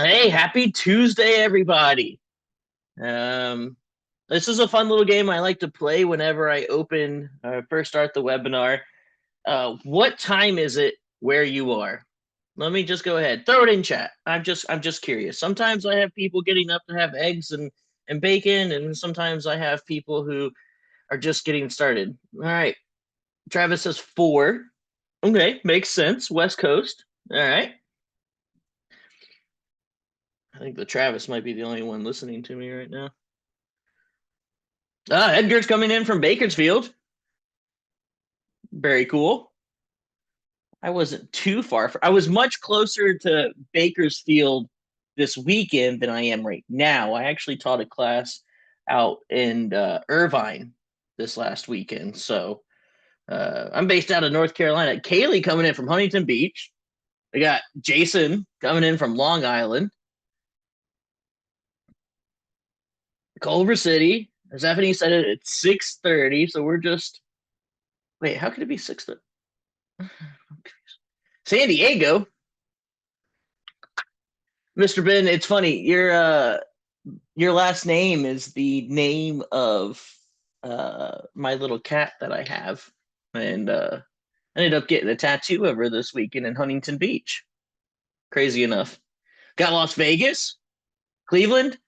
Hey, happy Tuesday, everybody. Um, this is a fun little game I like to play whenever I first start the webinar. What time is it where you are? Let me just go ahead. Throw it in chat. I'm just curious. Sometimes I have people getting up to have eggs and bacon, and sometimes I have people who are just getting started. All right. Travis says 4. Okay, makes sense. West Coast. All right. I think the Travis might be the only one listening to me right now. Edgar's coming in from Bakersfield. Very cool. I wasn't too far. I was much closer to Bakersfield this weekend than I am right now. I actually taught a class out in Irvine this last weekend. So I'm based out of North Carolina. Kaylee coming in from Huntington Beach. We got Jason coming in from Long Island. Culver City. Stephanie said it at 6:30. So we're just wait, how could it be 6:30? San Diego. Mr. Ben, it's funny. Your last name is the name of my little cat that I have, and I ended up getting a tattoo of her this weekend in Huntington Beach. Crazy enough. Got Las Vegas, Cleveland.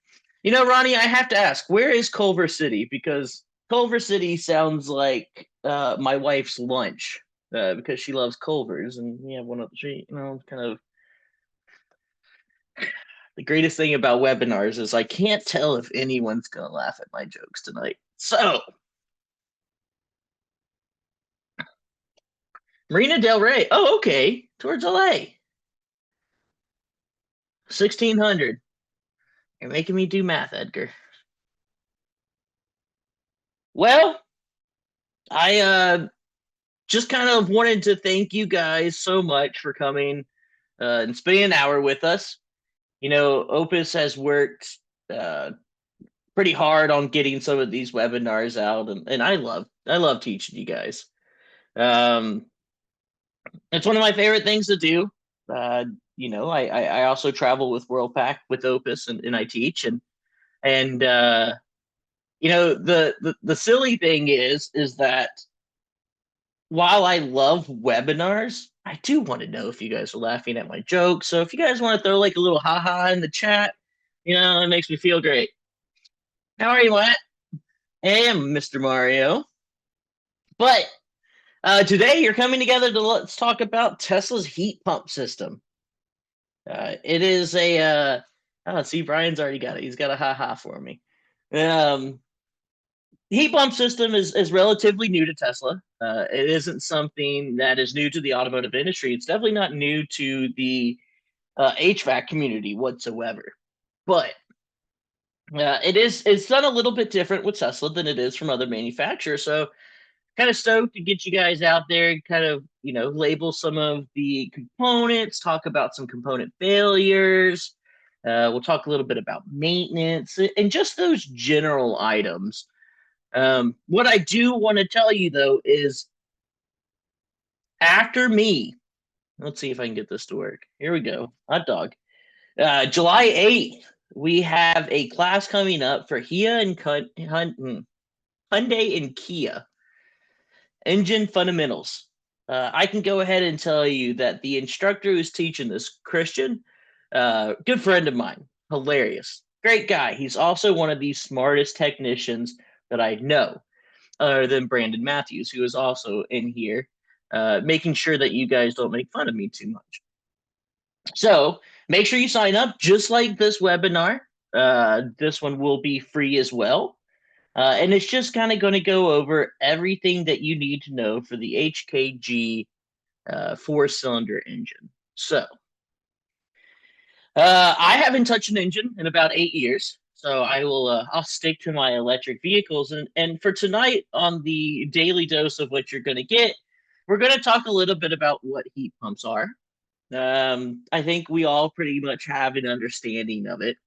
You know, Ronnie, I have to ask, where is Culver City? Because Culver City sounds like my wife's lunch because she loves Culver's, and we have one up the street. Kind of the greatest thing about webinars is I can't tell if anyone's going to laugh at my jokes tonight. So, Marina Del Rey. Oh, okay. Towards LA. 1600. You're making me do math, Edgar. Well, I just kind of wanted to thank you guys so much for coming and spending an hour with us. You know, Opus has worked pretty hard on getting some of these webinars out, and I love teaching you guys. Um, it's one of my favorite things to do. Uh, I also travel with WorldPack with Opus, and I teach, and the silly thing is that while I love webinars, I do want to know if you guys are laughing at my jokes. So if you guys want to throw like a little haha in the chat, it makes me feel great. How are you, Matt? Hey, I'm Mr. Mario. But today you're coming together to let's talk about Tesla's heat pump system. It is see, Brian's already got it. He's got a haha for me. Heat pump system is relatively new to Tesla. It isn't something that is new to the automotive industry. It's definitely not new to the HVAC community whatsoever. But it's done a little bit different with Tesla than it is from other manufacturers. So kind of stoked to get you guys out there and kind of label some of the components, talk about some component failures. We'll talk a little bit about maintenance and just those general items. What I do want to tell you though is after me, let's see if I can get this to work. Here we go. Hot dog. July 8th, we have a class coming up for Hyundai and Kia. Engine fundamentals. I can go ahead and tell you that the instructor who's teaching this, Christian, good friend of mine, hilarious, great guy. He's also one of the smartest technicians that I know, other than Brandon Matthews, who is also in here, making sure that you guys don't make fun of me too much. So make sure you sign up just like this webinar. This one will be free as well. And it's just kind of going to go over everything that you need to know for the HKG 4-cylinder engine. So I haven't touched an engine in about 8 years. So I'll stick to my electric vehicles. And for tonight on the daily dose of what you're going to get, we're going to talk a little bit about what heat pumps are. I think we all pretty much have an understanding of it.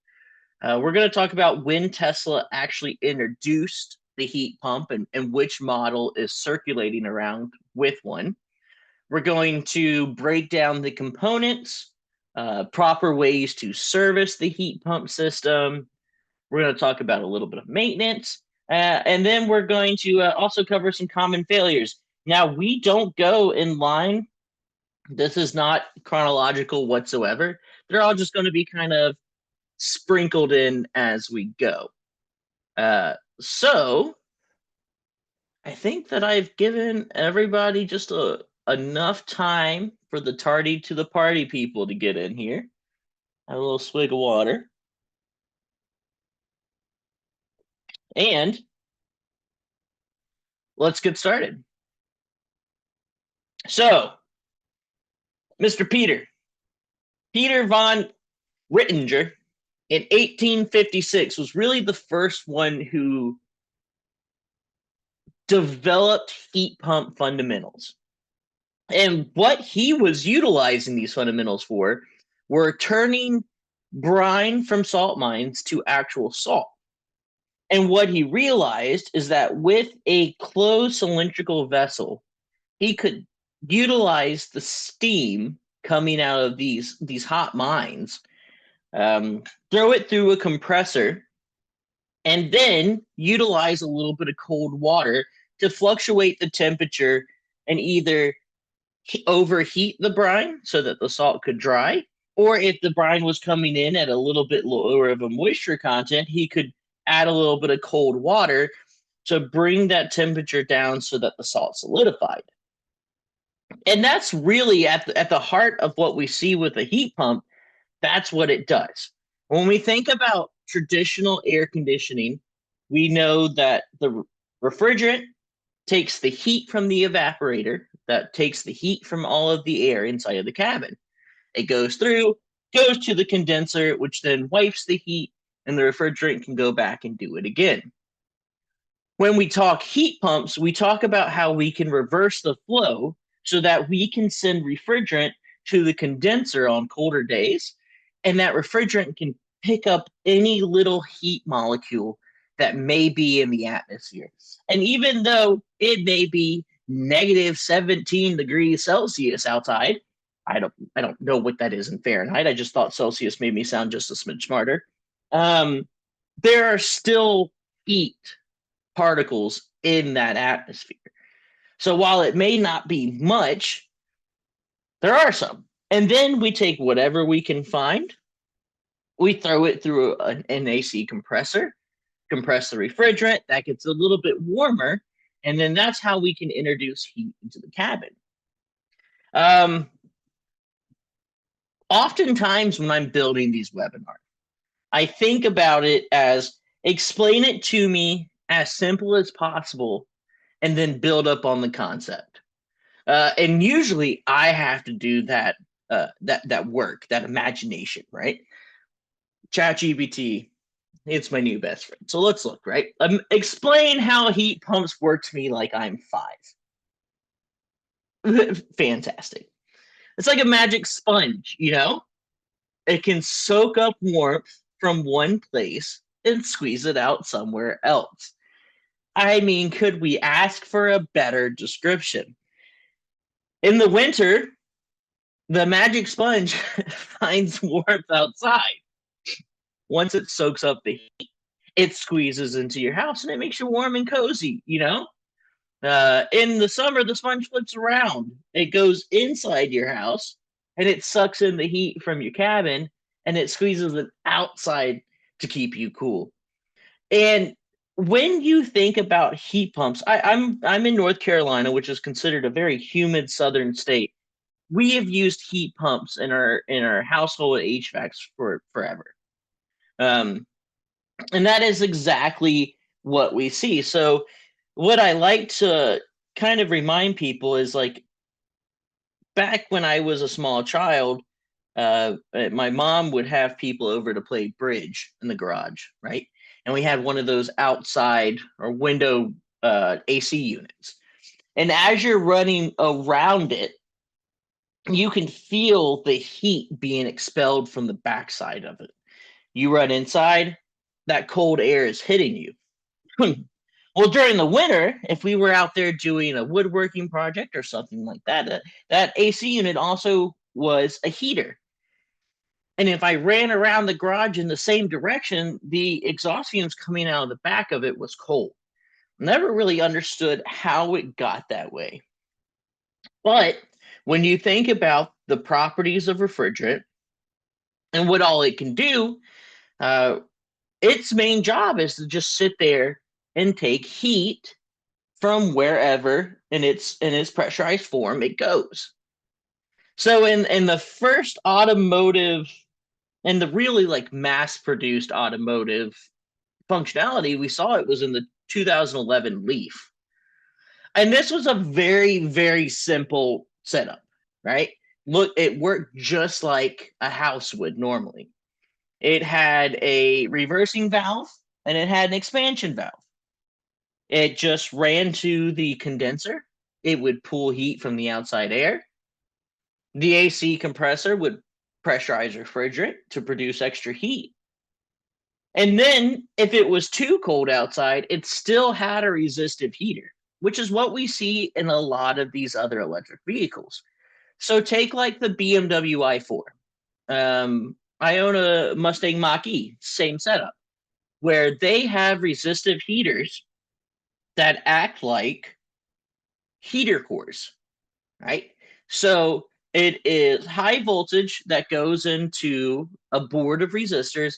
We're going to talk about when Tesla actually introduced the heat pump and which model is circulating around with one. We're going to break down the components, proper ways to service the heat pump system. We're going to talk about a little bit of maintenance. And then we're going to also cover some common failures. Now, we don't go in line. This is not chronological whatsoever. They're all just going to be kind of sprinkled in as we go. So I think that I've given everybody just enough time for the tardy to the party people to get in here. Have a little swig of water. And let's get started. So, Mr. Peter von Rittinger in 1856 was really the first one who developed heat pump fundamentals. And what he was utilizing these fundamentals for were turning brine from salt mines to actual salt. And what he realized is that with a closed cylindrical vessel, he could utilize the steam coming out of these hot mines, throw it through a compressor, and then utilize a little bit of cold water to fluctuate the temperature and either overheat the brine so that the salt could dry, or if the brine was coming in at a little bit lower of a moisture content, he could add a little bit of cold water to bring that temperature down so that the salt solidified. And that's really at the heart of what we see with a heat pump. That's what it does. When we think about traditional air conditioning, we know that the refrigerant takes the heat from the evaporator, that takes the heat from all of the air inside of the cabin. It goes through, goes to the condenser, which then wipes the heat, and the refrigerant can go back and do it again. When we talk heat pumps, we talk about how we can reverse the flow so that we can send refrigerant to the condenser on colder days, and that refrigerant can pick up any little heat molecule that may be in the atmosphere. And even though it may be negative 17 degrees Celsius outside, I don't know what that is in Fahrenheit. I just thought Celsius made me sound just a smidge smarter. There are still heat particles in that atmosphere. So while it may not be much, there are some. And then we take whatever we can find, we throw it through an AC compressor, compress the refrigerant, that gets a little bit warmer, and then that's how we can introduce heat into the cabin. Oftentimes when I'm building these webinars, I think about it as explain it to me as simple as possible and then build up on the concept. And usually I have to do that work, that imagination, right? ChatGPT, it's my new best friend. So let's look, right? Explain how heat pumps work to me like I'm 5. Fantastic. It's like a magic sponge, you know? It can soak up warmth from one place and squeeze it out somewhere else. I mean, could we ask for a better description? In the winter, the magic sponge finds warmth outside. Once it soaks up the heat, it squeezes into your house and it makes you warm and cozy, you know? In the summer, the sponge flips around. It goes inside your house and it sucks in the heat from your cabin and it squeezes it outside to keep you cool. And when you think about heat pumps, I'm in North Carolina, which is considered a very humid southern state. We have used heat pumps in our household HVACs for forever. And that is exactly what we see. So what I like to kind of remind people is like back when I was a small child, my mom would have people over to play bridge in the garage, right? And we had one of those outside or window AC units. And as you're running around it, you can feel the heat being expelled from the backside of it. You run inside, that cold air is hitting you. Well, during the winter, if we were out there doing a woodworking project or something like that, that AC unit also was a heater. And if I ran around the garage in the same direction, the exhaust fumes coming out of the back of it was cold. Never really understood how it got that way. But when you think about the properties of refrigerant and what all it can do, uh, its main job is to just sit there and take heat from wherever in its pressurized form it goes. So in the first automotive and the really like mass produced automotive functionality, we saw it was in the 2011 Leaf. And this was a very, very simple setup, right? Look, it worked just like a house would normally. It had a reversing valve and it had an expansion valve. It just ran to the condenser. It would pull heat from the outside air. The AC compressor would pressurize refrigerant to produce extra heat. And then, if it was too cold outside, it still had a resistive heater, which is what we see in a lot of these other electric vehicles. So, take like the BMW i4. I own a Mustang Mach E, same setup, where they have resistive heaters that act like heater cores, right? So, it is high voltage that goes into a board of resistors,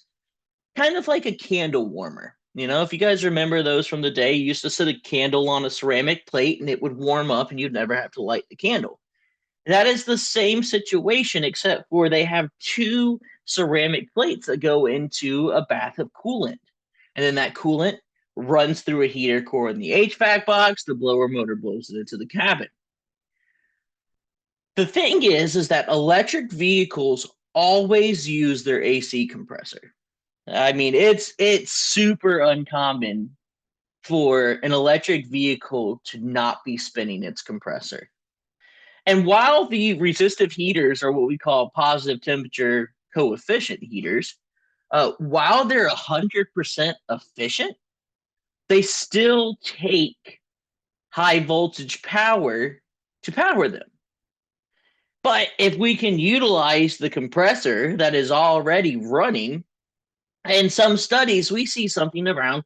kind of like a candle warmer. If you guys remember those from the day, you used to set a candle on a ceramic plate and it would warm up and you'd never have to light the candle. That is the same situation, except for they have two ceramic plates that go into a bath of coolant. And then that coolant runs through a heater core in the HVAC box. The blower motor blows it into the cabin. The thing is that electric vehicles always use their AC compressor. I mean, it's super uncommon for an electric vehicle to not be spinning its compressor. And while the resistive heaters are what we call positive temperature coefficient heaters, while they're 100% efficient, they still take high voltage power to power them. But if we can utilize the compressor that is already running, in some studies, we see something around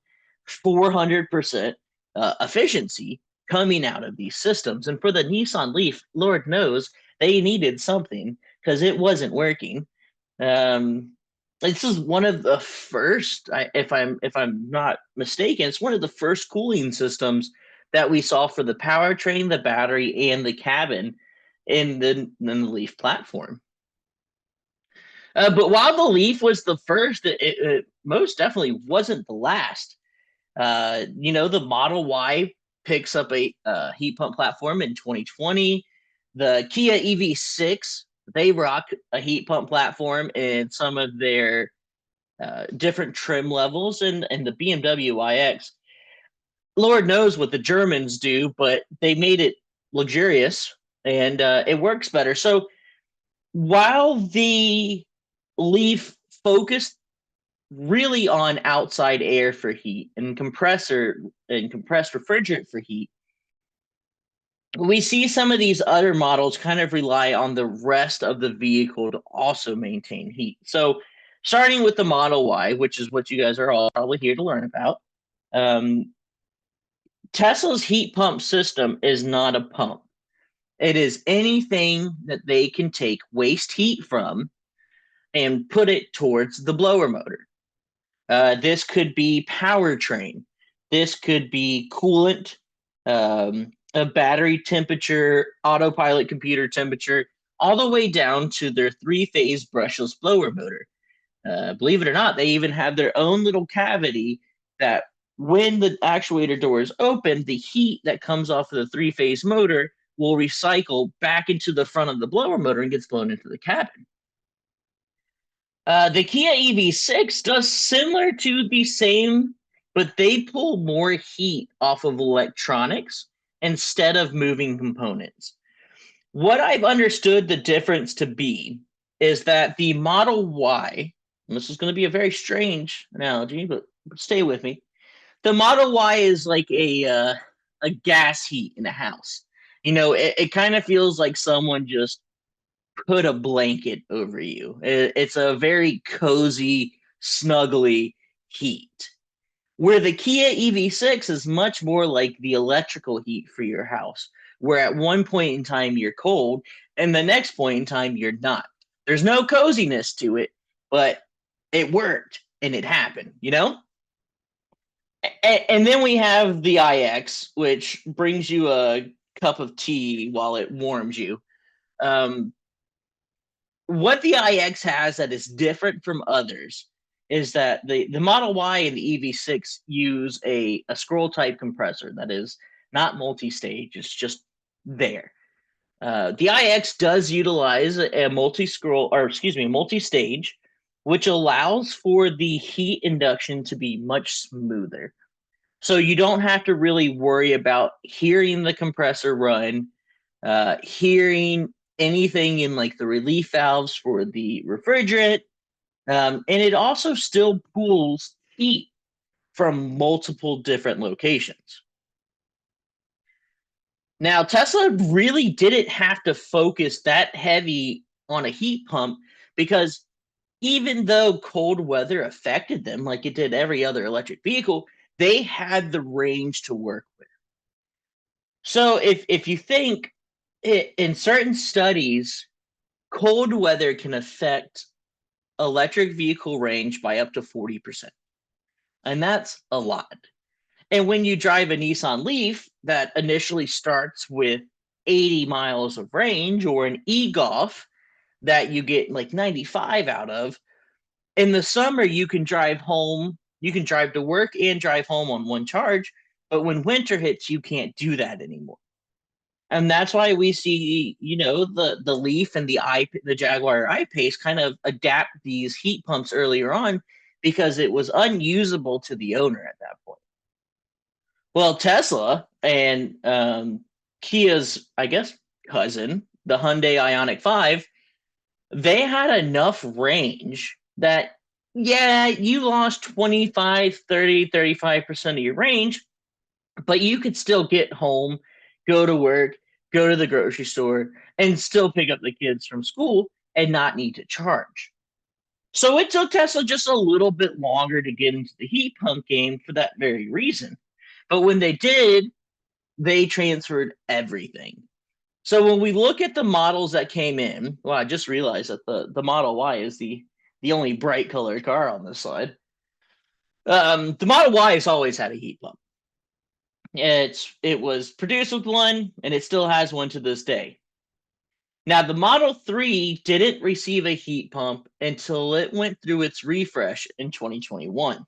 400% efficiency coming out of these systems. And for the Nissan Leaf, Lord knows they needed something because it wasn't working. Um, this is one of the first, if I'm not mistaken, it's one of the first cooling systems that we saw for the powertrain, the battery, and the cabin in the Leaf platform. But while the Leaf was the first, it most definitely wasn't the last. The Model Y picks up a heat pump platform in 2020. The Kia EV6, they rock a heat pump platform in some of their different trim levels, and the BMW iX. Lord knows what the Germans do, but they made it luxurious and it works better. So while the Leaf focused really on outside air for heat and compressed refrigerant for heat, we see some of these other models kind of rely on the rest of the vehicle to also maintain heat. So starting with the Model Y, which is what you guys are all probably here to learn about, Tesla's heat pump system is not a pump. It is anything that they can take waste heat from and put it towards the blower motor. This could be powertrain. This could be coolant, a battery temperature, autopilot computer temperature, all the way down to their three-phase brushless blower motor. Believe it or not, they even have their own little cavity that when the actuator door is open, the heat that comes off of the three-phase motor will recycle back into the front of the blower motor and gets blown into the cabin. The Kia EV6 does similar to the same, but they pull more heat off of electronics instead of moving components. What I've understood the difference to be is that the Model Y, and this is going to be a very strange analogy, but stay with me. The Model Y is like a gas heat in a house. It kind of feels like someone just put a blanket over you. It's a very cozy, snuggly heat. Where the Kia EV6 is much more like the electrical heat for your house, where at one point in time you're cold, and the next point in time you're not. There's no coziness to it, but it worked and it happened, you know? And then we have the IX, which brings you a cup of tea while it warms you. Um, what the IX has that is different from others is that the Model Y and the EV6 use a scroll type compressor that is not multi-stage, it's just there. The IX does utilize a multi-scroll, or excuse me, multi-stage, which allows for the heat induction to be much smoother. So you don't have to really worry about hearing the compressor run, hearing anything in like the relief valves for the refrigerant. And it also still pulls heat from multiple different locations. Now, Tesla really didn't have to focus that heavy on a heat pump because even though cold weather affected them like it did every other electric vehicle, they had the range to work with. So if you think in certain studies, cold weather can affect electric vehicle range by up to 40%. And that's a lot. And when you drive a Nissan Leaf that initially starts with 80 miles of range, or an e-Golf that you get like 95 out of, in the summer you can drive home, you can drive to work and drive home on one charge, but when winter hits you can't do that anymore. And that's why we see, you know, the Leaf and the Jaguar I-Pace kind of adapt these heat pumps earlier on because it was unusable to the owner at that point. Well, Tesla and Kia's, I guess, cousin, the Hyundai Ioniq 5, they had enough range that, yeah, you lost 25, 30, 35% of your range, but you could still get home, go to work, go to the grocery store, and still pick up the kids from school and not need to charge. So it took Tesla just a little bit longer to get into the heat pump game for that very reason. But when they did, they transferred everything. So when we look at the models that came in, well, I just realized that the Model Y is the only bright colored car on this slide. The Model Y has always had a heat pump. It was produced with one, and it still has one to this day. Now, the Model 3 didn't receive a heat pump until it went through its refresh in 2021.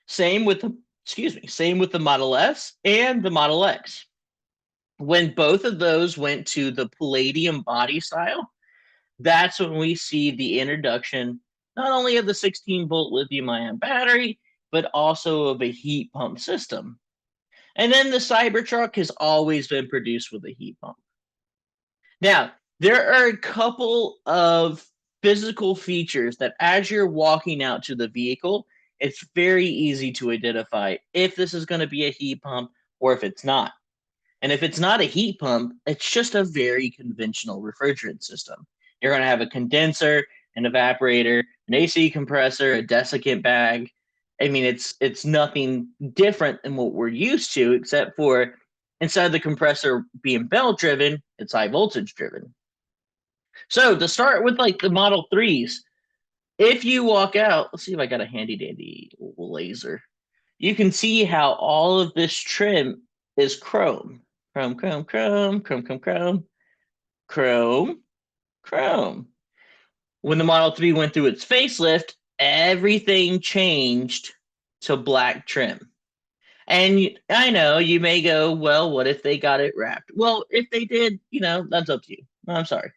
Same with the Model S and the Model X. When both of those went to the Palladium body style, that's when we see the introduction not only of the 16-volt lithium-ion battery, but also of a heat pump system. And then the Cybertruck has always been produced with a heat pump. Now, there are a couple of physical features that as you're walking out to the vehicle, it's very easy to identify if this is going to be a heat pump or if it's not. And if it's not a heat pump, it's just a very conventional refrigerant system. You're going to have a condenser, an evaporator, an AC compressor, a desiccant bag. I mean, it's nothing different than what we're used to, except for instead of the compressor being belt driven, it's high voltage driven. So to start with like the Model 3s, if you walk out, let's see if I got a handy dandy laser. You can see how all of this trim is chrome. Chrome, chrome, chrome, chrome, chrome, chrome, chrome, chrome. When the Model 3 went through its facelift, everything changed to black trim. And I know you may go, well, what if they got it wrapped? Well, if they did, you know, that's up to you. I'm sorry.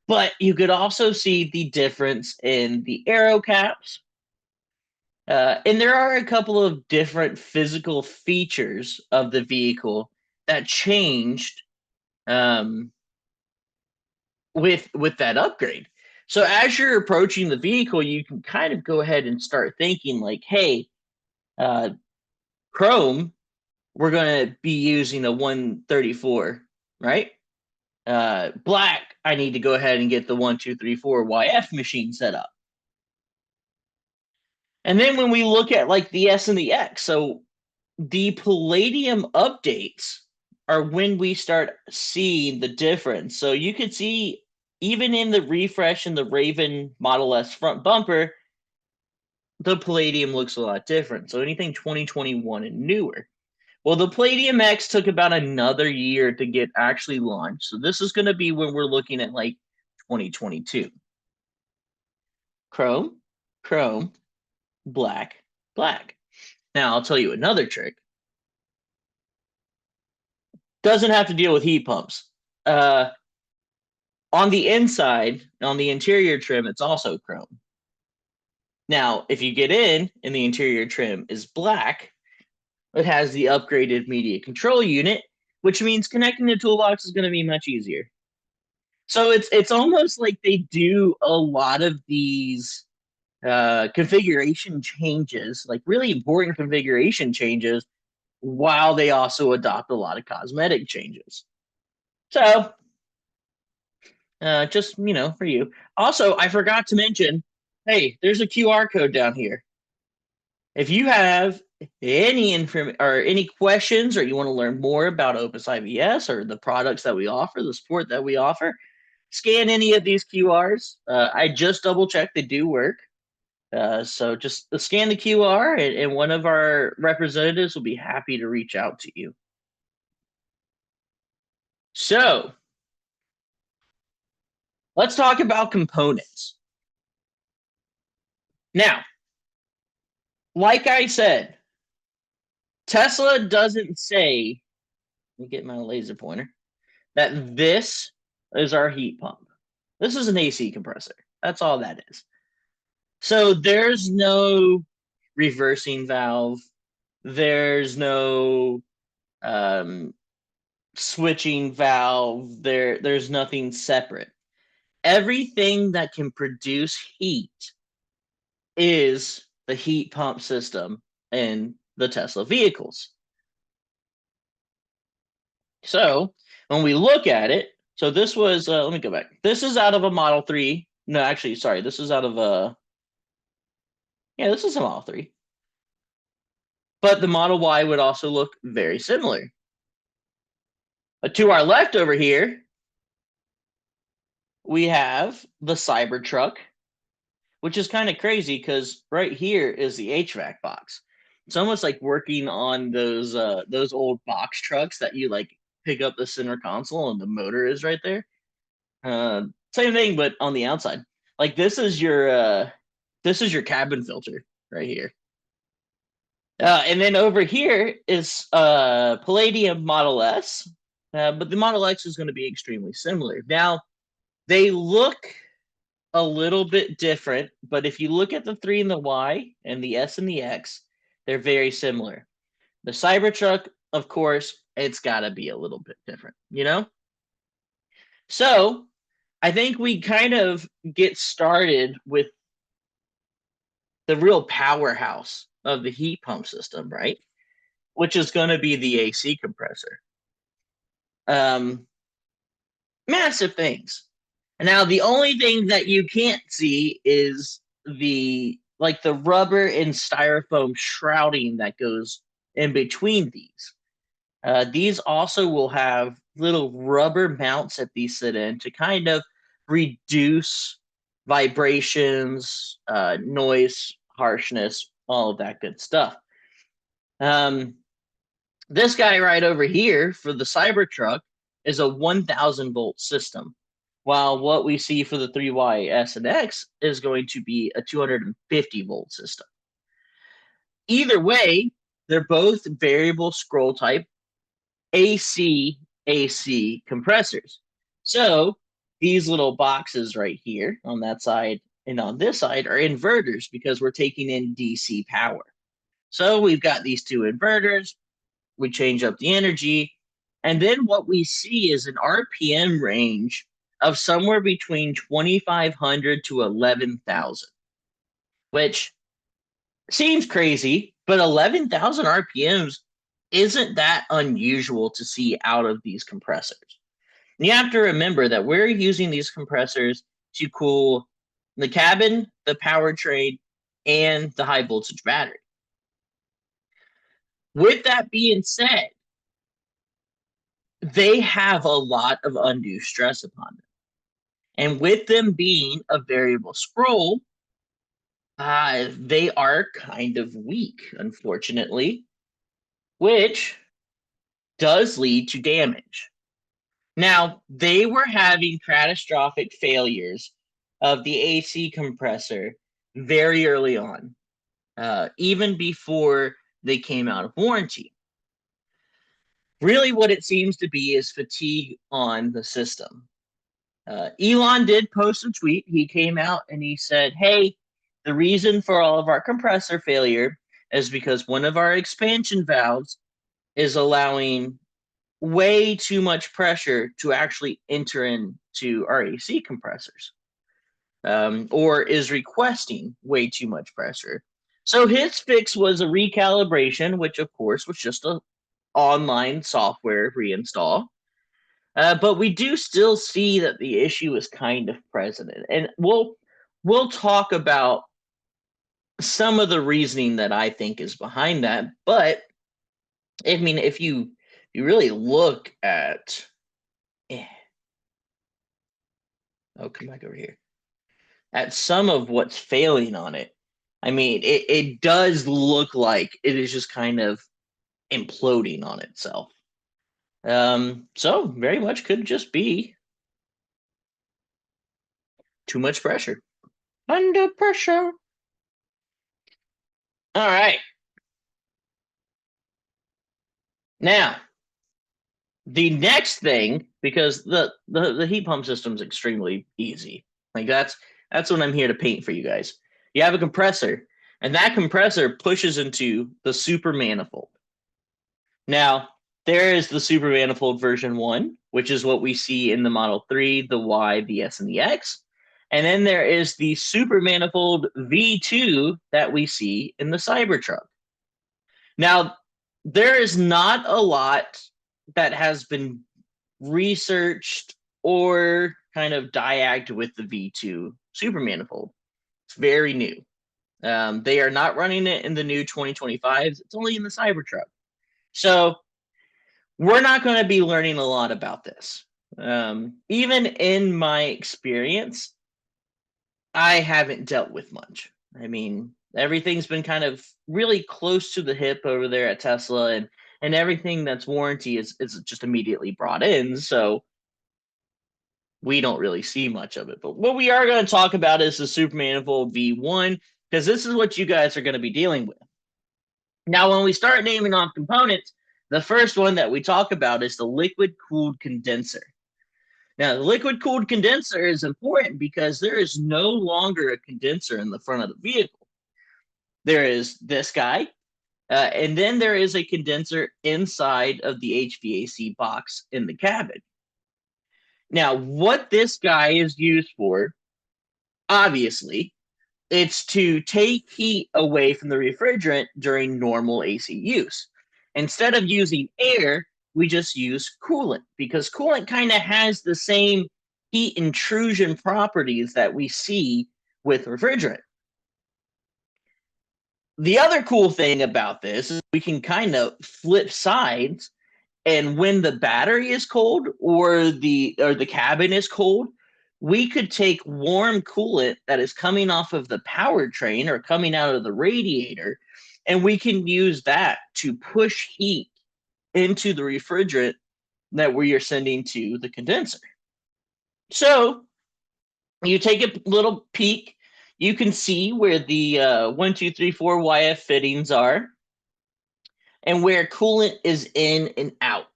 But you could also see the difference in the aero caps. And there are a couple of different physical features of the vehicle that changed with that upgrade. So as you're approaching the vehicle, you can kind of go ahead and start thinking like, hey, Chrome, we're going to be using a 134, right? Black, I need to go ahead and get the 1234 YF machine set up. And then when we look at like the S and the X, so the Palladium updates are when we start seeing the difference. So you could see even in the refresh in the Raven Model S front bumper, the Palladium looks a lot different. So anything 2021 and newer. Well, the Palladium X took about another year to get actually launched. So this is going to be when we're looking at like 2022. Chrome, chrome, black, black. Now I'll tell you another trick. Doesn't have to deal with heat pumps. On the inside, on the interior trim, it's also chrome. Now, if you get in and the interior trim is black, it has the upgraded media control unit, which means connecting the toolbox is going to be much easier. So it's almost like they do a lot of these configuration changes, like really important configuration changes, while they also adopt a lot of cosmetic changes. So just for you. Also, I forgot to mention, hey, there's a QR code down here. If you have any information or any questions, or you want to learn more about Opus IVS or the products that we offer, the support that we offer, scan any of these QRs. I just double checked; they do work. So just scan the QR, and one of our representatives will be happy to reach out to you. So let's talk about components. Now, like I said, Tesla doesn't say, let me get my laser pointer, that this is our heat pump. This is an AC compressor. That's all that is. So there's no reversing valve. There's no switching valve. There's nothing separate. Everything that can produce heat is the heat pump system in the Tesla vehicles. So when we look at it, so this was, let me go back. This is out of a Model 3. No, actually, sorry. This is out of a, yeah, this is a Model 3. But the Model Y would also look very similar. But to our left over here, we have the Cybertruck, which is kind of crazy because right here is the HVAC box. It's almost like working on those old box trucks that you like pick up the center console and the motor is right there. Same thing, but on the outside. Like this is your cabin filter right here. And then over here is Palladium Model S, but the Model X is going to be extremely similar. Now, they look a little bit different, but if you look at the 3 and the Y and the S and the X, they're very similar. The Cybertruck, of course, it's got to be a little bit different, So I think we kind of get started with the real powerhouse of the heat pump system, right? Which is going to be the AC compressor. Massive things. And now the only thing that you can't see is the rubber and styrofoam shrouding that goes in between these. These also will have little rubber mounts that these sit in to kind of reduce vibrations, noise, harshness, all of that good stuff. This guy right over here for the Cybertruck is a 1,000 volt system, while what we see for the 3Y, S, and X is going to be a 250 volt system. Either way, they're both variable scroll type AC compressors. So these little boxes right here on that side and on this side are inverters because we're taking in DC power. So we've got these two inverters. We change up the energy. And then what we see is an RPM range of somewhere between 2,500 to 11,000, which seems crazy, but 11,000 RPMs isn't that unusual to see out of these compressors. You have to remember that we're using these compressors to cool the cabin, the powertrain, and the high voltage battery. With that being said, they have a lot of undue stress upon them. And with them being a variable scroll, they are kind of weak, unfortunately, which does lead to damage. Now, they were having catastrophic failures of the AC compressor very early on, even before they came out of warranty. Really, what it seems to be is fatigue on the system. Elon did post a tweet. He came out and he said, hey, the reason for all of our compressor failure is because one of our expansion valves is allowing way too much pressure to actually enter into our AC compressors, or is requesting way too much pressure. So his fix was a recalibration, which of course was just a online software reinstall. But we do still see that the issue is kind of present, and we'll talk about some of the reasoning that I think is behind that. But I mean, if you really look at, come back over here, at some of what's failing on it, I mean, it does look like it is just kind of imploding on itself. So very much could just be too much pressure. Under pressure. All right. Now, the next thing, because the heat pump system is extremely easy. Like that's what I'm here to paint for you guys. You have a compressor, and that compressor pushes into the super manifold. Now, there is the super manifold version 1, which is what we see in the Model 3, the Y, the S, and the X. And then there is the super manifold V2 that we see in the Cybertruck. Now, there is not a lot that has been researched or kind of diagged with the V2 super manifold. It's very new. They are not running it in the new 2025s. It's only in the Cybertruck. So we're not going to be learning a lot about this. Even in my experience, I haven't dealt with much. I mean, everything's been kind of really close to the hip over there at Tesla, and everything that's warranty is just immediately brought in. So we don't really see much of it. But what we are going to talk about is the Super Manifold V1, because this is what you guys are going to be dealing with. Now, when we start naming off components, the first one that we talk about is the liquid-cooled condenser. Now, the liquid-cooled condenser is important because there is no longer a condenser in the front of the vehicle. There is this guy, and then there is a condenser inside of the HVAC box in the cabin. Now, what this guy is used for, obviously, it's to take heat away from the refrigerant during normal AC use. Instead of using air, we just use coolant, because coolant kind of has the same heat intrusion properties that we see with refrigerant. The other cool thing about this is we can kind of flip sides, and when the battery is cold or the cabin is cold, we could take warm coolant that is coming off of the powertrain or coming out of the radiator, and we can use that to push heat into the refrigerant that we are sending to the condenser. So you take a little peek, you can see where the 1, 2, 3, 4 YF fittings are and where coolant is in and out.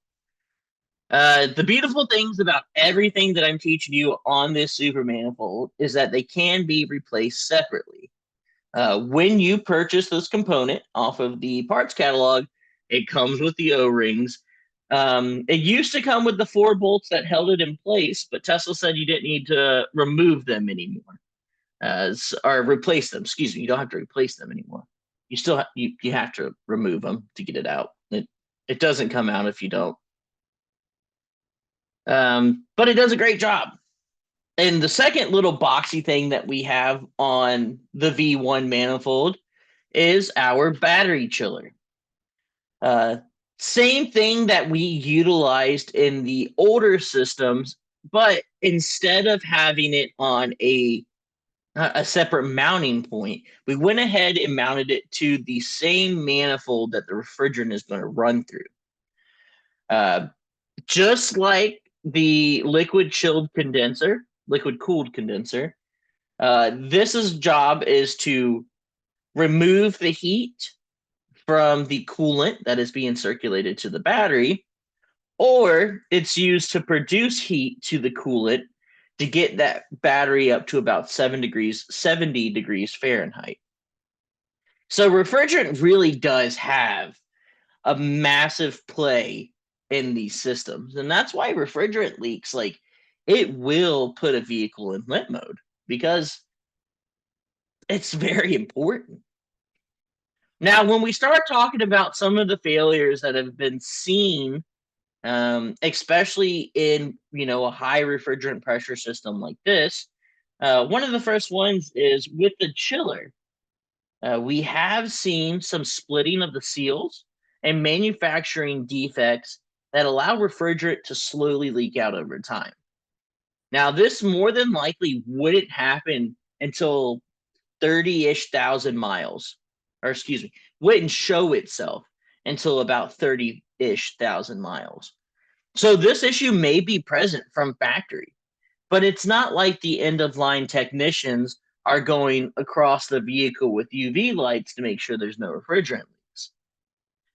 The beautiful things about everything that I'm teaching you on this super manifold is that they can be replaced separately. When you purchase this component off of the parts catalog, it comes with the O-rings. It used to come with the 4 bolts that held it in place, but Tesla said you didn't need to remove them anymore, or replace them. Excuse me, you don't have to replace them anymore. You still you have to remove them to get it out. It doesn't come out if you don't. But it does a great job. And the second little boxy thing that we have on the V1 manifold is our battery chiller. Uh, Same thing that we utilized in the older systems, but instead of having it on a separate mounting point, we went ahead and mounted it to the same manifold that the refrigerant is going to run through. Just like the liquid cooled condenser, this job is to remove the heat from the coolant that is being circulated to the battery, or it's used to produce heat to the coolant to get that battery up to about 70 degrees Fahrenheit. So refrigerant really does have a massive play in these systems. And that's why refrigerant leaks, like, it will put a vehicle in limp mode because it's very important. Now, when we start talking about some of the failures that have been seen, especially in a high refrigerant pressure system like this, one of the first ones is with the chiller. We have seen some splitting of the seals and manufacturing defects that allow refrigerant to slowly leak out over time. Now, this more than likely wouldn't happen until 30-ish thousand miles, or excuse me, wouldn't show itself until about 30-ish thousand miles. So this issue may be present from factory, but it's not like the end-of-line technicians are going across the vehicle with UV lights to make sure there's no refrigerant leaks.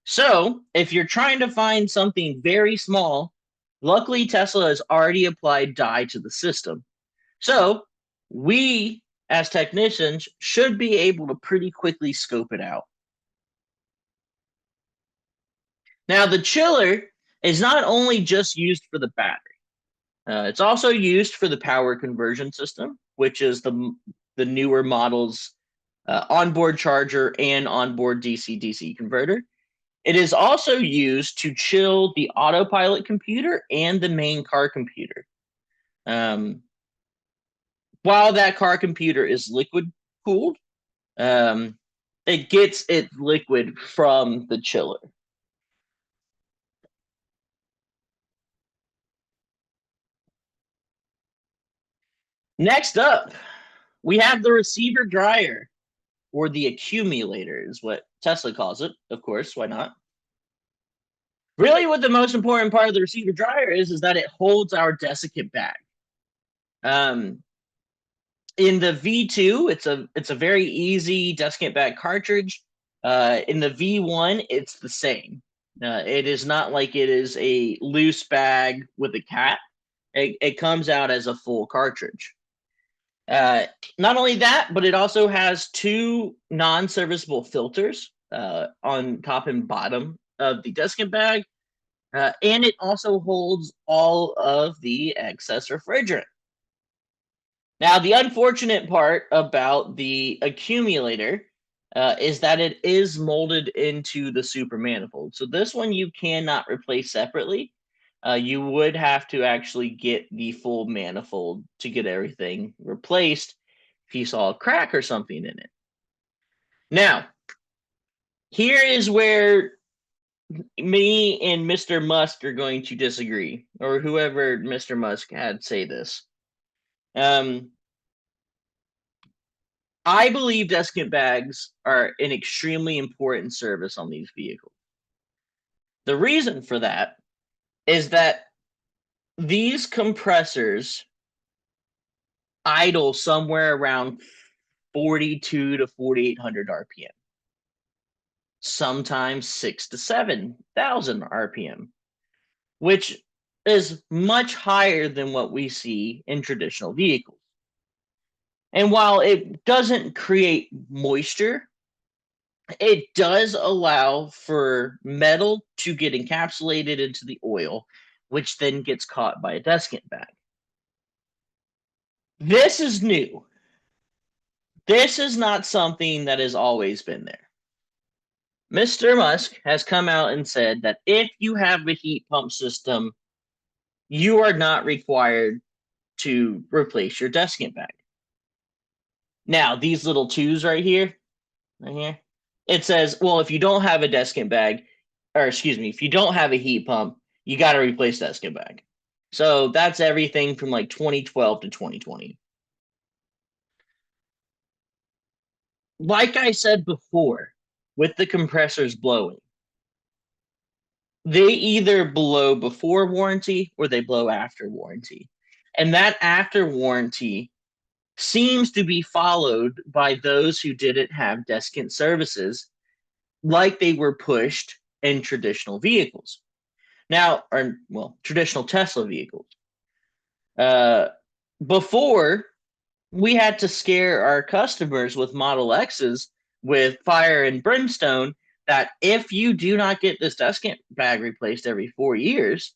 So if you're trying to find something very small, luckily Tesla has already applied dye to the system. So we, as technicians, should be able to pretty quickly scope it out. Now, the chiller is not only just used for the battery. It's also used for the power conversion system, which is the newer model's onboard charger and onboard DC-DC converter. It is also used to chill the autopilot computer and the main car computer. While that car computer is liquid cooled, it gets its liquid from the chiller. Next up, we have the receiver dryer, or the accumulator is what Tesla calls it. Of course, why not? Really, what the most important part of the receiver dryer is that it holds our desiccant bag. In the V2, it's a very easy desiccant bag cartridge. In the V1, it's the same. It is not like it is a loose bag with a cap. It comes out as a full cartridge. Not only that, but it also has two non-serviceable filters on top and bottom of the desiccant bag, and it also holds all of the excess refrigerant. Now, the unfortunate part about the accumulator is that it is molded into the super manifold. So this one you cannot replace separately. You would have to actually get the full manifold to get everything replaced if you saw a crack or something in it. Now, here is where me and Mr. Musk are going to disagree, or whoever Mr. Musk had say this. I believe desiccant bags are an extremely important service on these vehicles. The reason for that is that these compressors idle somewhere around 42 to 4,800 RPM, sometimes 6 to 7,000 RPM, which is much higher than what we see in traditional vehicles. And while it doesn't create moisture, it does allow for metal to get encapsulated into the oil, which then gets caught by a desiccant bag. This is new. This is not something that has always been there. Mr. Musk has come out and said that if you have a heat pump system you are not required to replace your desiccant bag. Now, these little twos right here, it says, well, if you don't have a desiccant bag, or excuse me, if you don't have a heat pump, you got to replace desiccant bag. So that's everything from like 2012 to 2020. Like I said before, with the compressors blowing, they either blow before warranty or they blow after warranty. And that after warranty seems to be followed by those who didn't have desiccant services, like they were pushed in traditional vehicles. Now, or well, traditional Tesla vehicles. Uh, Before, we had to scare our customers with Model X's with fire and brimstone that if you do not get this desiccant bag replaced every 4 years,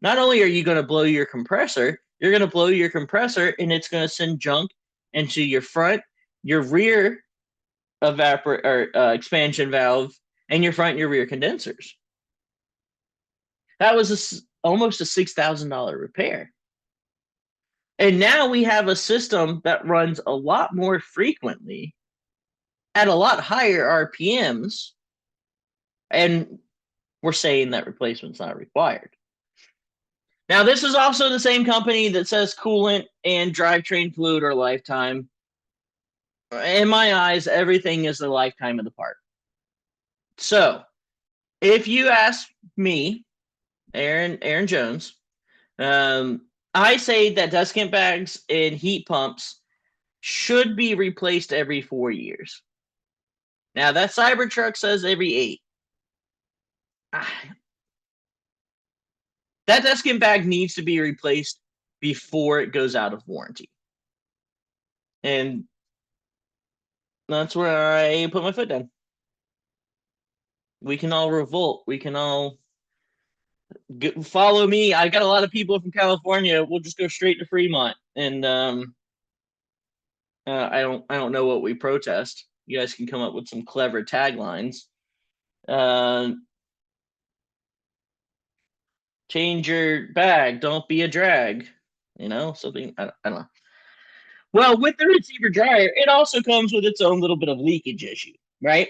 not only are you going to blow your compressor, you're going to blow your compressor and it's going to send junk into your front, your rear expansion valve, and your front and your rear condensers. That was almost a $6,000 repair. And now we have a system that runs a lot more frequently at a lot higher RPMs, and we're saying that replacement's not required. Now, this is also the same company that says coolant and drivetrain fluid are lifetime. In my eyes, everything is the lifetime of the part. So, if you ask me, Aaron Jones, I say that desiccant bags and heat pumps should be replaced every 4 years. Now, that Cybertruck says every 8. That desiccant bag needs to be replaced before it goes out of warranty. And that's where I put my foot down. We can all revolt. We can all follow me. I got a lot of people from California. We'll just go straight to Fremont, and I don't know what we protest. You guys can come up with some clever taglines. Change your bag. Don't be a drag. You know, something. I don't know. Well, with the receiver dryer, it also comes with its own little bit of leakage issue, right?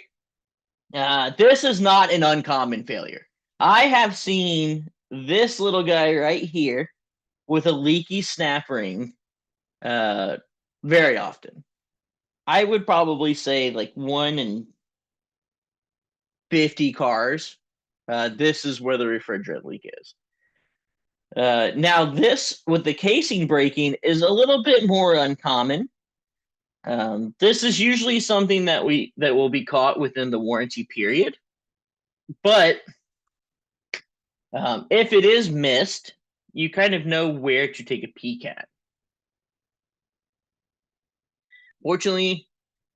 This is not an uncommon failure. I have seen this little guy right here with a leaky snap ring very often. I would probably say like 1 in 50 cars. This is where the refrigerant leak is. Now, this with the casing breaking is a little bit more uncommon. This is usually something that will be caught within the warranty period, but if it is missed, you kind of know where to take a peek at. Fortunately,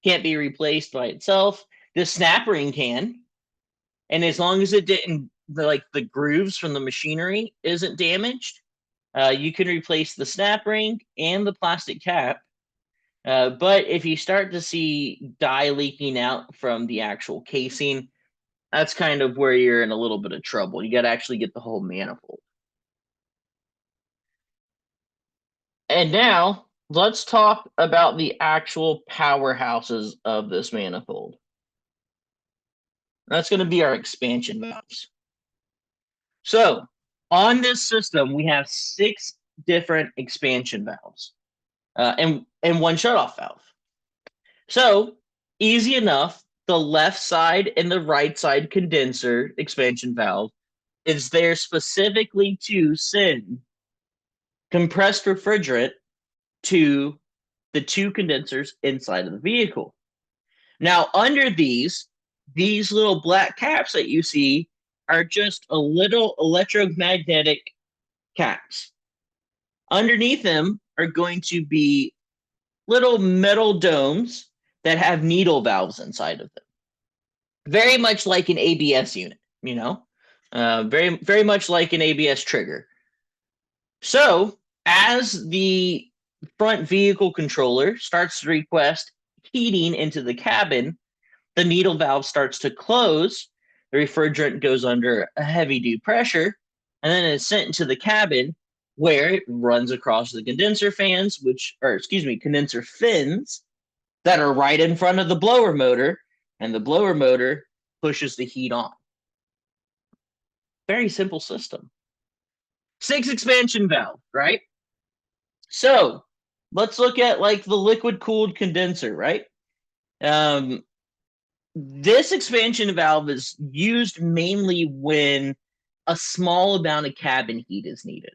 can't be replaced by itself. The snap ring can, and as long as it didn't, the grooves from the machinery isn't damaged, you can replace the snap ring and the plastic cap. But if you start to see dye leaking out from the actual casing, that's kind of where you're in a little bit of trouble. You got to actually get the whole manifold. And now let's talk about the actual powerhouses of this manifold. That's going to be our expansion valves. So on this system, we have 6 different expansion valves and 1 shutoff valve. So easy enough, the left side and the right side condenser expansion valve is there specifically to send compressed refrigerant to the 2 condensers inside of the vehicle. Now, under these little black caps that you see are just a little electromagnetic caps. Underneath them are going to be little metal domes that have needle valves inside of them. Very much like an ABS unit, you know, very, very much like an ABS trigger. So as the front vehicle controller starts to request heating into the cabin, the needle valve starts to close, the refrigerant goes under a heavy due pressure, and then it's sent into the cabin, where it runs across the condenser fans, condenser fins that are right in front of the blower motor, and the blower motor pushes the heat on. Very simple system. 6 expansion valve, right? So let's look at like the liquid cooled condenser, right? This expansion valve is used mainly when a small amount of cabin heat is needed.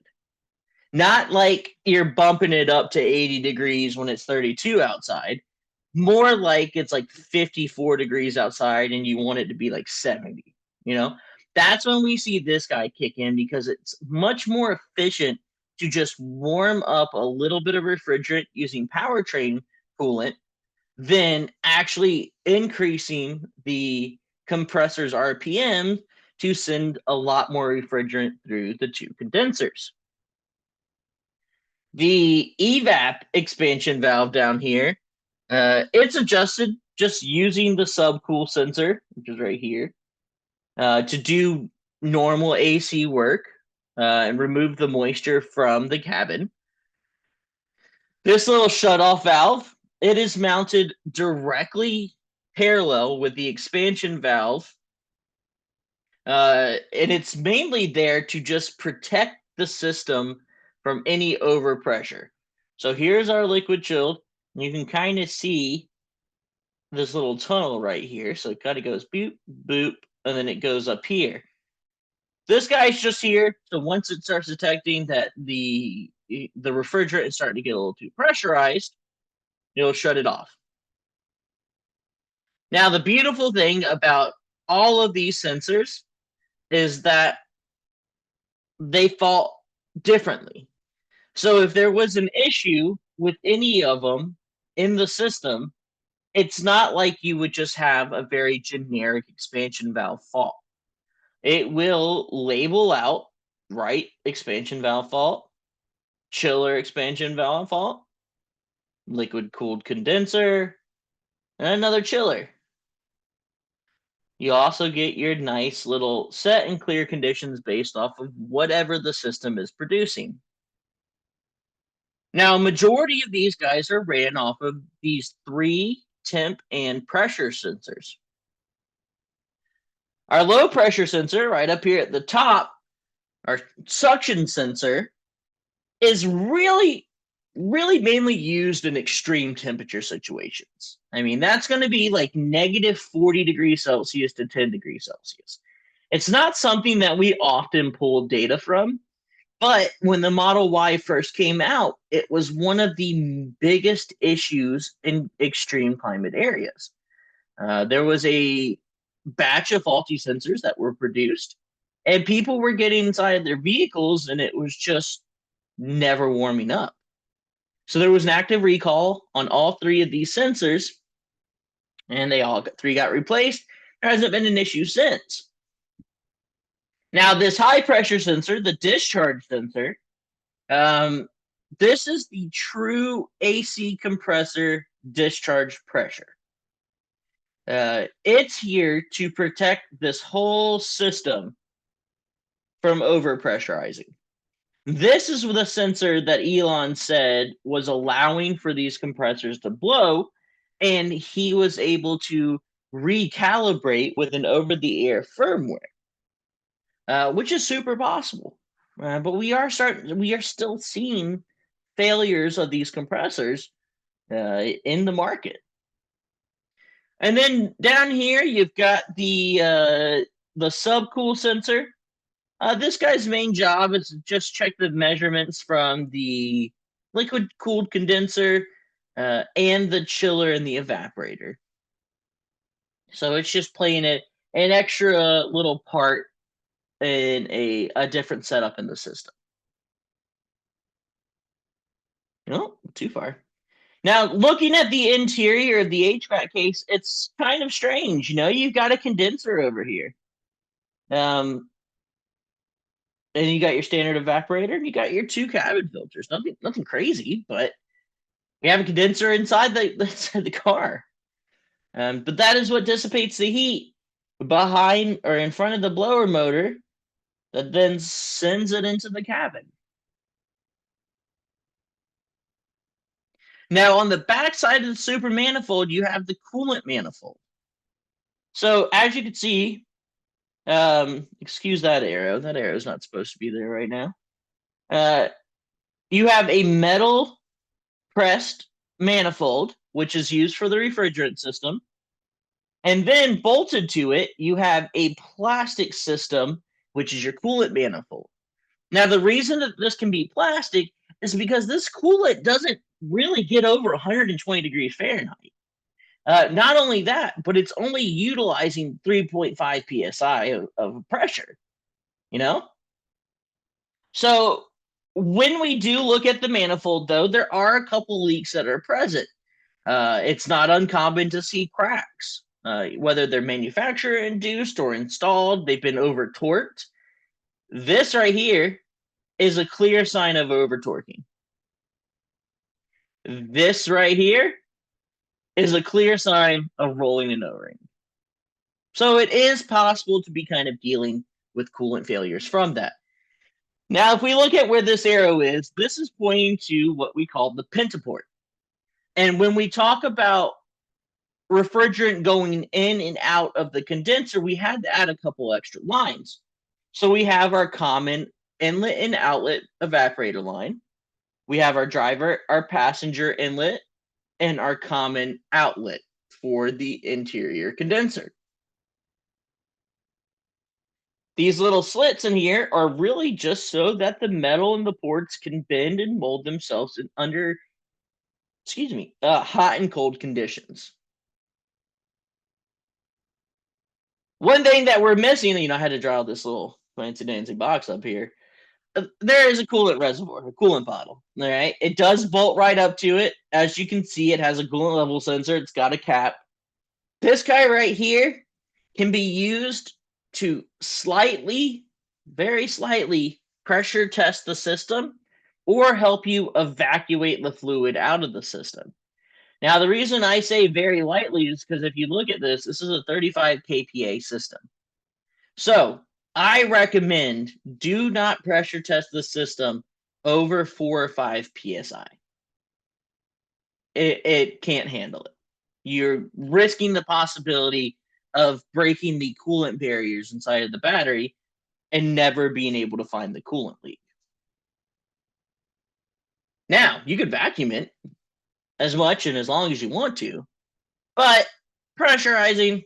Not like you're bumping it up to 80 degrees when it's 32 outside. More like it's like 54 degrees outside and you want it to be like 70, you know? That's when we see this guy kick in because it's much more efficient to just warm up a little bit of refrigerant using powertrain coolant than actually increasing the compressor's RPM to send a lot more refrigerant through the two condensers. The evap expansion valve down here, it's adjusted just using the subcool sensor, which is right here, to do normal AC work and remove the moisture from the cabin. This little shutoff valve, it is mounted directly parallel with the expansion valve, and it's mainly there to just protect the system from any overpressure. So here's our liquid chilled. You can kind of see this little tunnel right here. So it kind of goes boop, boop, and then it goes up here. This guy's just here. So once it starts detecting that the refrigerant is starting to get a little too pressurized, it'll shut it off. Now, the beautiful thing about all of these sensors is that they fault differently. So if there was an issue with any of them in the system, it's not like you would just have a very generic expansion valve fault. It will label out, right, expansion valve fault, chiller expansion valve fault, liquid cooled condenser, and another chiller. You also get your nice little set and clear conditions based off of whatever the system is producing. Now, a majority of these guys are ran off of these 3 temp and pressure sensors. Our low pressure sensor right up here at the top, our suction sensor, is really mainly used in extreme temperature situations. I mean, that's going to be like negative 40 degrees Celsius to 10 degrees Celsius. It's not something that we often pull data from, but when the Model Y first came out, it was one of the biggest issues in extreme climate areas. There was a batch of faulty sensors that were produced, and people were getting inside their vehicles, and it was just never warming up. So there was an active recall on all 3 of these sensors, and they all 3 got replaced. There hasn't been an issue since. Now, this high pressure sensor, the discharge sensor, this is the true AC compressor discharge pressure. It's here to protect this whole system from overpressurizing. This is the sensor that Elon said was allowing for these compressors to blow, and he was able to recalibrate with an over-the-air firmware, which is super possible. But we are still seeing failures of these compressors in the market. And then down here, you've got the subcool sensor. This guy's main job is to just check the measurements from the liquid cooled condenser and the chiller and the evaporator. So it's just playing an extra little part in a different setup in the system. No, too far. Now, looking at the interior of the HVAC case, it's kind of strange. You know, you've got a condenser over here. And you got your standard evaporator, and you got your 2 cabin filters. Nothing crazy, but you have a condenser inside the car. But that is what dissipates the heat behind or in front of the blower motor that then sends it into the cabin. Now, on the back side of the super manifold, you have the coolant manifold. So as you can see, excuse that arrow. That arrow is not supposed to be there right now. You have a metal pressed manifold, which is used for the refrigerant system. And then bolted to it, you have a plastic system, which is your coolant manifold. Now, the reason that this can be plastic is because this coolant doesn't really get over 120 degrees Fahrenheit. Not only that, but it's only utilizing 3.5 psi of pressure, you know? So when we do look at the manifold, though, there are a couple leaks that are present. It's not uncommon to see cracks, whether they're manufacturer induced or installed, they've been over torqued. This right here is a clear sign of over torquing. This right here is a clear sign of rolling an O-ring. So it is possible to be kind of dealing with coolant failures from that. Now, if we look at where this arrow is, this is pointing to what we call the pentaport. And when we talk about refrigerant going in and out of the condenser, we had to add a couple extra lines. So we have our common inlet and outlet evaporator line. We have our driver, our passenger inlet, and our common outlet for the interior condenser. These little slits in here are really just so that the metal in the ports can bend and mold themselves in under, hot and cold conditions. One thing that we're missing, I had to draw this little fancy dancy box up here. There is a coolant reservoir, a coolant bottle. All right, it does bolt right up to it. As you can see, it has a coolant level sensor. It's got a cap. This guy right here can be used to slightly, very slightly pressure test the system or help you evacuate the fluid out of the system. Now, the reason I say very lightly is because if you look at this, this is a 35 kPa system. So I recommend do not pressure test the system over 4 or 5 psi. It can't handle it. You're risking the possibility of breaking the coolant barriers inside of the battery and never being able to find the coolant leak. Now, you could vacuum it as much and as long as you want to, but pressurizing,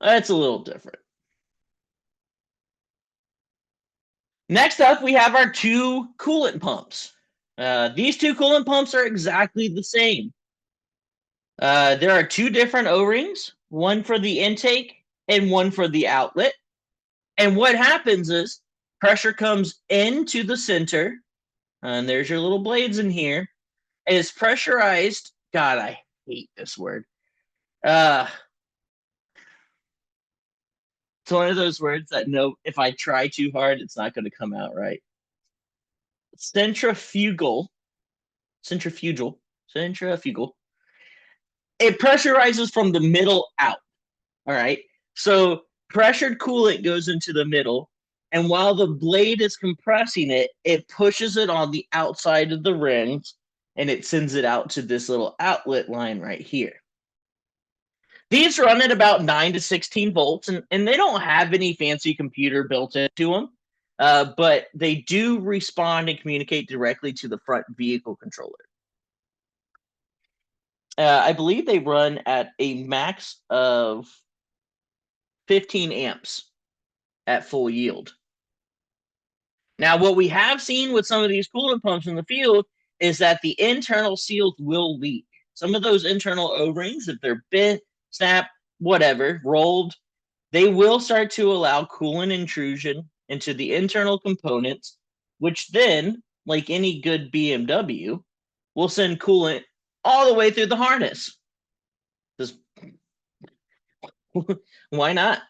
that's a little different. Next up, we have our two coolant pumps. These two coolant pumps are exactly the same. There are two different O-rings, one for the intake and one for the outlet. And what happens is pressure comes into the center, and there's your little blades in here. It's pressurized. God, I hate this word. It's one of those words that if I try too hard, it's not going to come out right. Centrifugal. It pressurizes from the middle out. All right. So pressured coolant goes into the middle, and while the blade is compressing it, it pushes it on the outside of the rings, and it sends it out to this little outlet line right here. These run at about 9 to 16 volts, and they don't have any fancy computer built into them, but they do respond and communicate directly to the front vehicle controller. I believe they run at a max of 15 amps at full yield. Now, what we have seen with some of these coolant pumps in the field is that the internal seals will leak. Some of those internal O-rings, if they're bent, snapped, whatever, rolled, they will start to allow coolant intrusion into the internal components, which then, like any good BMW, will send coolant all the way through the harness. Just why not?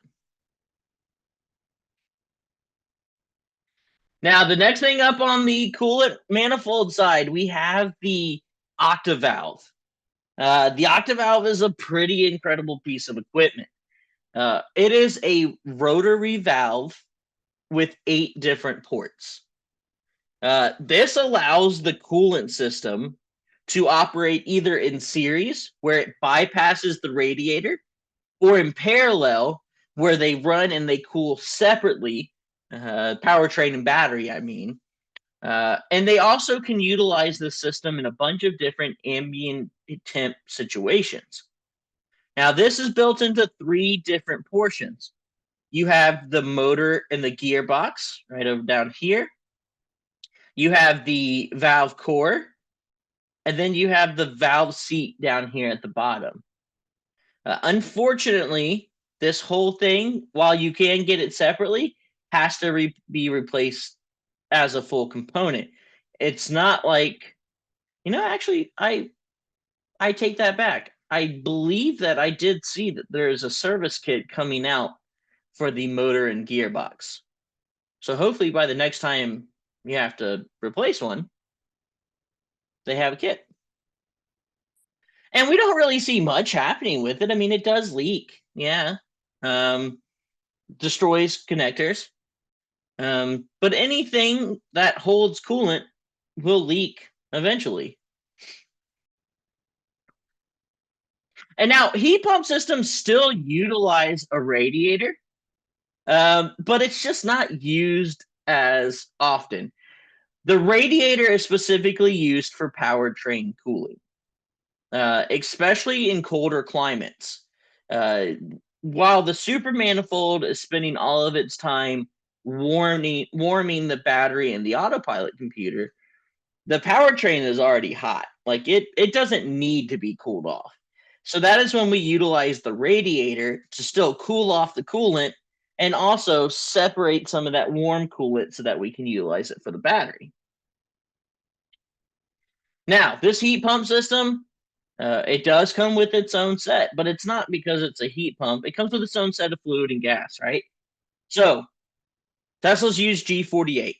Now, the next thing up on the coolant manifold side, we have the octavalve. The octavalve is a pretty incredible piece of equipment. It is a rotary valve with 8 different ports. This allows the coolant system to operate either in series, where it bypasses the radiator, or in parallel, where they run and they cool separately, powertrain and battery, I mean. And they also can utilize the system in a bunch of different ambient temp situations. Now, this is built into 3 different portions. You have the motor and the gearbox right over down here. You have the valve core, and then you have the valve seat down here at the bottom. Unfortunately, this whole thing, while you can get it separately, has to be replaced as a full component. It's not like, actually, I take that back. I believe that I did see that there is a service kit coming out for the motor and gearbox. So hopefully by the next time you have to replace one, they have a kit. And we don't really see much happening with it. I mean, it does leak. Yeah. Destroys connectors. But anything that holds coolant will leak eventually. And now heat pump systems still utilize a radiator, but it's just not used as often. The radiator is specifically used for powertrain cooling, especially in colder climates. While the super manifold is spending all of its time warming the battery and the autopilot computer, the powertrain is already hot. Like it doesn't need to be cooled off. So that is when we utilize the radiator to still cool off the coolant and also separate some of that warm coolant so that we can utilize it for the battery. Now, this heat pump system, it does come with its own set, but it's not because it's a heat pump. It comes with its own set of fluid and gas, right? So Tesla's use G48.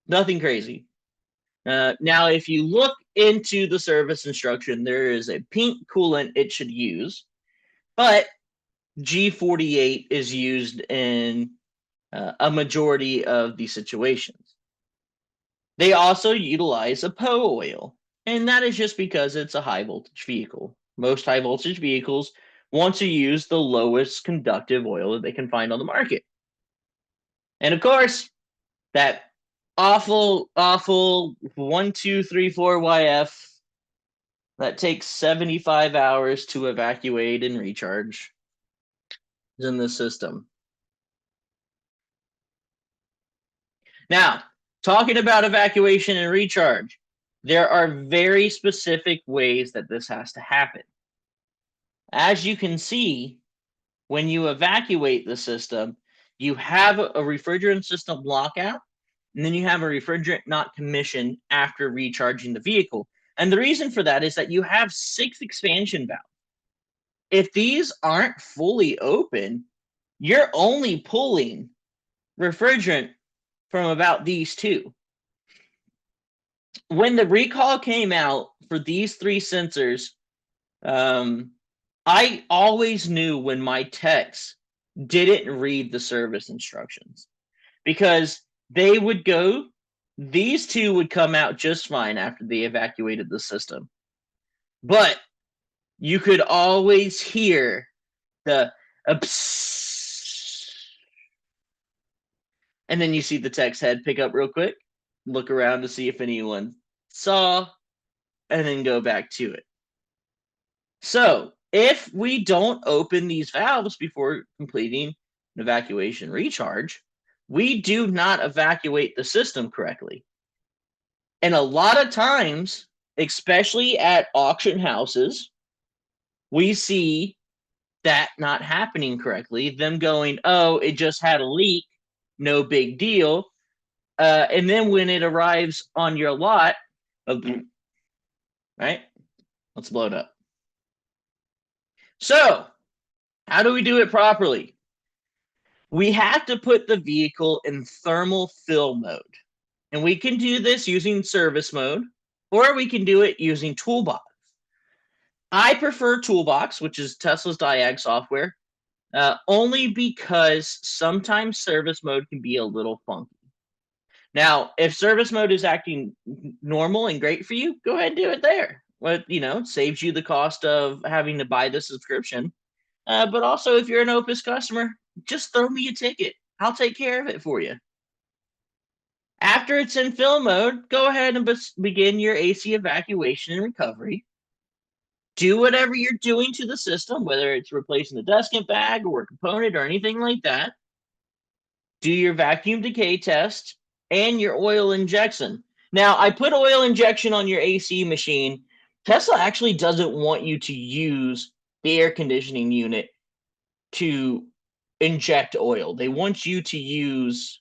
Nothing crazy. Now, if you look into the service instruction, there is a pink coolant it should use, but G48 is used in a majority of the situations. They also utilize a PO oil, and that is just because it's a high voltage vehicle. Most high voltage vehicles want to use the lowest conductive oil that they can find on the market. And of course, that awful 1234YF that takes 75 hours to evacuate and recharge is in the system. Now, talking about evacuation and recharge, there are very specific ways that this has to happen. As you can see, when you evacuate the system, you have a refrigerant system lockout, and then you have a refrigerant not commissioned after recharging the vehicle. And the reason for that is that you have 6 expansion valves. If these aren't fully open, you're only pulling refrigerant from about these 2. When the recall came out for these 3 sensors, I always knew when my techs didn't read the service instructions, because they would go, these 2 would come out just fine after they evacuated the system. But you could always hear the and then you see the tech's head pick up real quick, look around to see if anyone saw, and then go back to it. So if we don't open these valves before completing an evacuation recharge, we do not evacuate the system correctly. And a lot of times, especially at auction houses, we see that not happening correctly, them going, oh, it just had a leak, no big deal. And then when it arrives on your lot, right, let's blow it up. So how do we do it properly? We have to put the vehicle in thermal fill mode. And we can do this using service mode, or we can do it using Toolbox. I prefer Toolbox, which is Tesla's Diag software, only because sometimes service mode can be a little funky. Now, if service mode is acting normal and great for you, go ahead and do it there. Well, it saves you the cost of having to buy the subscription. But also, if you're an Opus customer, just throw me a ticket. I'll take care of it for you. After it's in fill mode, go ahead and begin your AC evacuation and recovery. Do whatever you're doing to the system, whether it's replacing the desiccant bag or a component or anything like that. Do your vacuum decay test and your oil injection. Now, I put oil injection on your AC machine. Tesla actually doesn't want you to use the air conditioning unit to inject oil. They want you to use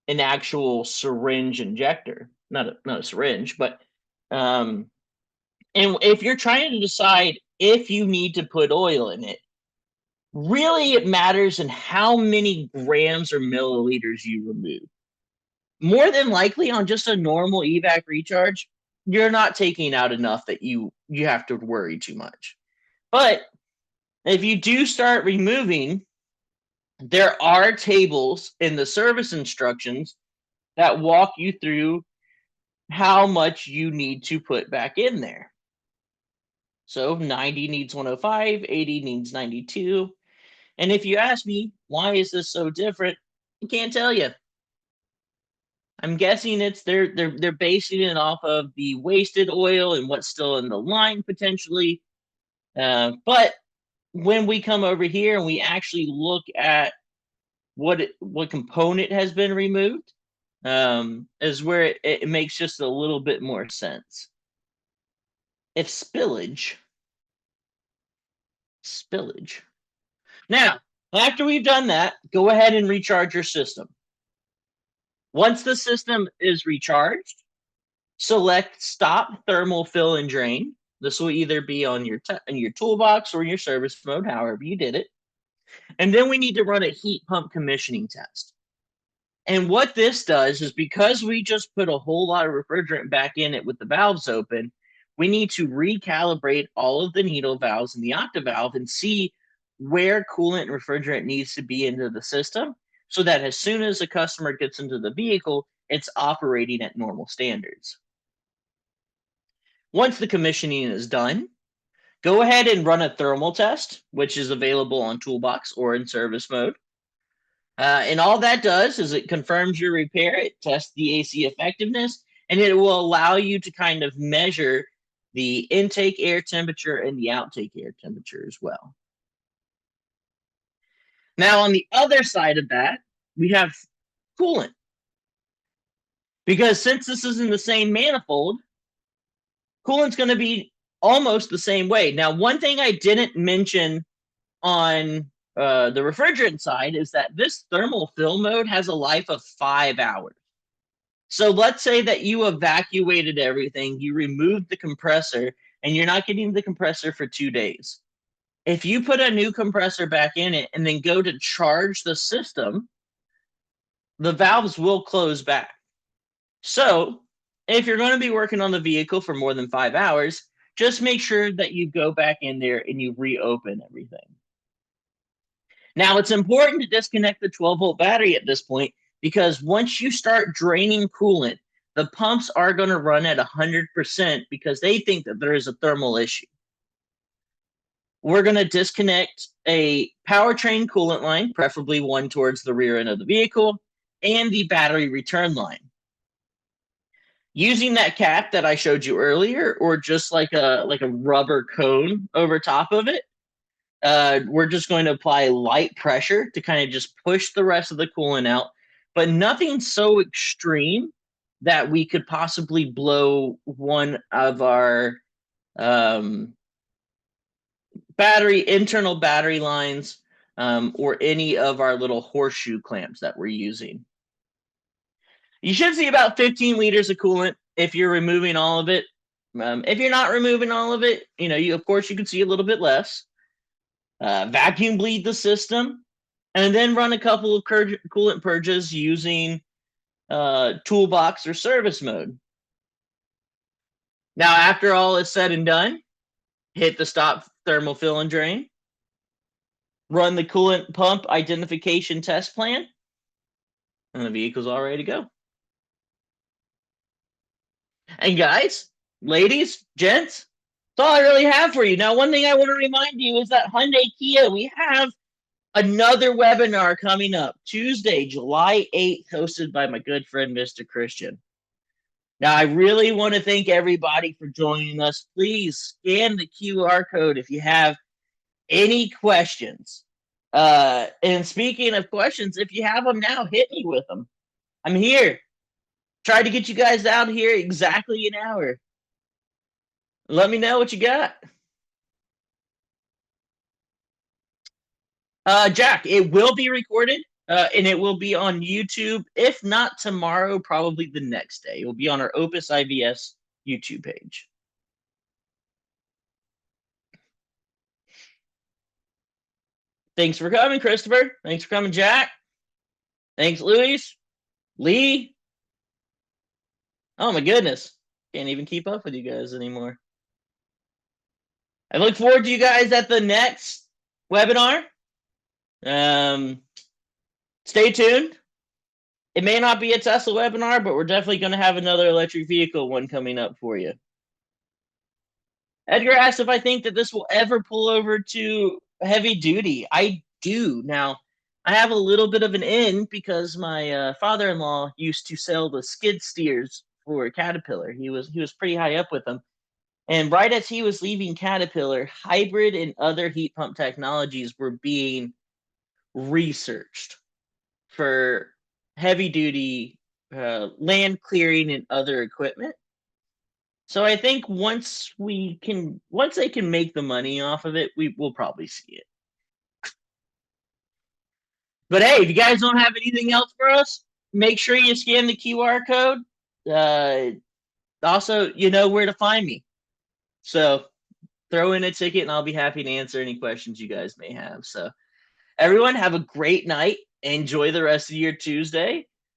an actual syringe injector, not a syringe, but and if you're trying to decide if you need to put oil in it, really it matters in how many grams or milliliters you remove. More than likely on just a normal evac recharge, you're not taking out enough that you have to worry too much. But if you do start removing, there are tables in the service instructions that walk you through how much you need to put back in there. So 90 needs 105, 80 needs 92. And if you ask me, why is this so different? I can't tell you. I'm guessing it's they're basing it off of the wasted oil and what's still in the line potentially. But when we come over here and we actually look at what component has been removed, is where it makes just a little bit more sense. If spillage. Now, after we've done that, go ahead and recharge your system. Once the system is recharged, select Stop Thermal Fill and Drain. This will either be on your toolbox or your service mode, however you did it. And then we need to run a heat pump commissioning test. And what this does is, because we just put a whole lot of refrigerant back in it with the valves open, we need to recalibrate all of the needle valves and the octavalve and see where coolant and refrigerant needs to be into the system, so that as soon as a customer gets into the vehicle, it's operating at normal standards. Once the commissioning is done, go ahead and run a thermal test, which is available on Toolbox or in service mode. And all that does is it confirms your repair, it tests the AC effectiveness, and it will allow you to kind of measure the intake air temperature and the outtake air temperature as well. Now, on the other side of that, we have coolant. Because since this is in the same manifold, coolant's going to be almost the same way. Now, one thing I didn't mention on the refrigerant side is that this thermal fill mode has a life of 5 hours. So let's say that you evacuated everything, you removed the compressor, and you're not getting the compressor for 2 days. If you put a new compressor back in it and then go to charge the system, the valves will close back. So if you're going to be working on the vehicle for more than 5 hours, just make sure that you go back in there and you reopen everything. Now, it's important to disconnect the 12-volt battery at this point, because once you start draining coolant, the pumps are going to run at 100% because they think that there is a thermal issue. We're going to disconnect a powertrain coolant line, preferably one towards the rear end of the vehicle, and the battery return line. Using that cap that I showed you earlier, or just like a rubber cone over top of it, we're just going to apply light pressure to kind of just push the rest of the coolant out, but nothing so extreme that we could possibly blow one of our internal battery lines, or any of our little horseshoe clamps that we're using. You should see about 15 liters of coolant if you're removing all of it. If you're not removing all of it, of course you can see a little bit less. Vacuum bleed the system, and then run a couple of coolant purges using toolbox or service mode. Now, after all is said and done, hit the stop thermal fill and drain, run the coolant pump identification test plan, and the vehicle's all ready to go. And guys, ladies, gents, that's all I really have for you. Now, one thing I want to remind you is that Hyundai Kia, we have another webinar coming up Tuesday, July 8th, hosted by my good friend, Mr. Christian. Now, I really want to thank everybody for joining us. Please scan the QR code if you have any questions. And speaking of questions, if you have them now, hit me with them. I'm here. Try to get you guys out here exactly an hour. Let me know what you got. Jack, it will be recorded and it will be on YouTube. If not tomorrow, probably the next day. It will be on our Opus IVS YouTube page. Thanks for coming, Christopher. Thanks for coming, Jack. Thanks, Luis. Lee. Oh my goodness. Can't even keep up with you guys anymore. I look forward to you guys at the next webinar. Stay tuned. It may not be a Tesla webinar, but we're definitely going to have another electric vehicle one coming up for you. Edgar asked if I think that this will ever pull over to heavy duty. I do. Now, I have a little bit of an in because my father-in-law used to sell the skid steers for Caterpillar. He was pretty high up with them. And right as he was leaving Caterpillar, hybrid and other heat pump technologies were being researched for heavy duty land clearing and other equipment. So I think once they can make the money off of it, we will probably see it. But hey, if you guys don't have anything else for us, make sure you scan the QR code. Also, you know where to find me. So throw in a ticket and I'll be happy to answer any questions you guys may have. So everyone have a great night. Enjoy the rest of your Tuesday.